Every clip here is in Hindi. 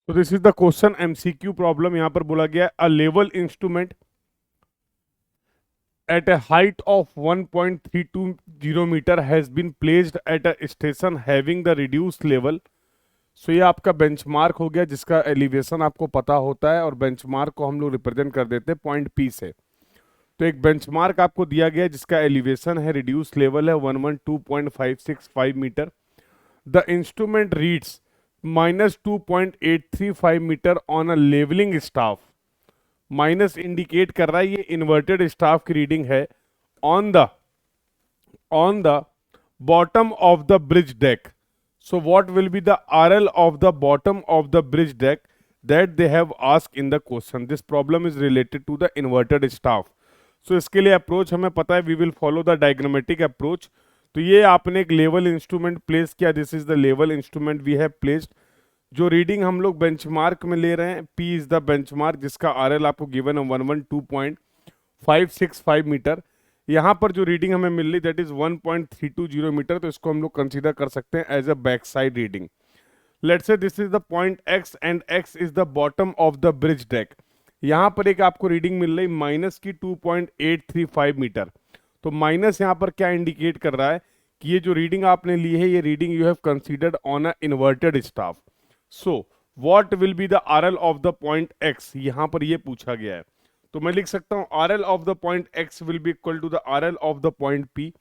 तो this is the question MCQ problem. यहां पर बोला गया a level instrument at a height of 1.320 meter has been placed at a station having the reduced level। सो ये आपका बेंचमार्क हो गया जिसका एलिवेशन आपको पता होता है, और बेंचमार्क को हम लोग रिप्रेजेंट कर देते हैं पॉइंट पी से। तो एक बेंचमार्क आपको दिया गया है जिसका एलिवेशन है, रिड्यूस लेवल है 112.565 metre. The instrument reads -2.835 metre on a levelling staff. Minus indicate कर रहा है ये इन्वर्टेड स्टाफ की रीडिंग है on the bottom of the bridge deck. So what will be the RL of the bottom of the bridge deck that they have asked in the question? This problem is related to the inverted staff. So इसके लिए अप्रोच हमें पता है, we will follow the diagrammatic approach। तो ये आपने एक लेवल इंस्ट्रूमेंट प्लेस किया, this is the level instrument we have placed. जो रीडिंग हम लोग बेंचमार्क में ले रहे हैं, P इज द बेंचमार्क जिसका RL आपको गिवन है 112.565 मीटर। यहाँ पर जो रीडिंग हमें मिल रही दैट इज 1.320 मीटर, तो इसको हम लोग कंसीडर कर सकते हैं as a back side reading. Let's say this is the point x and x is the bottom of the bridge deck. यहाँ पर एक आपको रीडिंग मिल रही माइनस की 2.835 मीटर। तो माइनस यहाँ पर क्या इंडिकेट कर रहा है कि ये जो रीडिंग आपने ली है ये reading you have considered on a inverted staff. So what will be the RL of the point x, यहाँ पर ये पूछा गया है। तो मैं लिख सकता हूं RL of the point x will be equal to the RL of the point P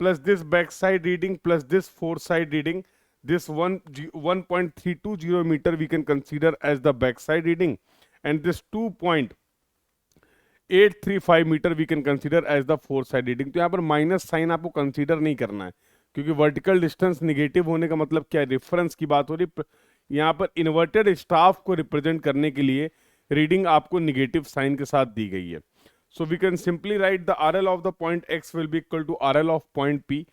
plus this back side reading plus this fore side reading. This 1.320 metre we can consider as the back side reading, and this 2.835 metre we can consider as the fore side reading. तो यहाँ पर माइनस साइन आपको कंसीडर नहीं करना है, क्योंकि वर्टिकल डिस्टेंस निगेटिव होने का मतलब क्या है, रेफरेंस की बात हो रही। यहाँ पर इन्वर्टेड स्टाफ को रिप्रेजेंट करने के लिए रीडिंग आपको निगेटिव साइन के साथ दी गई है। So we can simply write the RL of the point x will be equal to RL of point P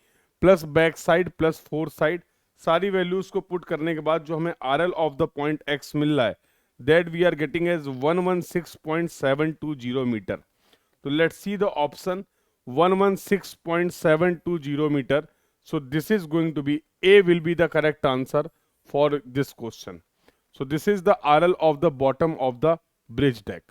plus back sight plus fore sight. सारी वैल्यूज को पुट करने के बाद जो हमें RL of the point x मिल रहा है that we are getting as 116.720 metre. तो let's see the option 116.720 metre. So this is going to be A will be the correct answer for this question. So this is the RL of the bottom of the bridge deck.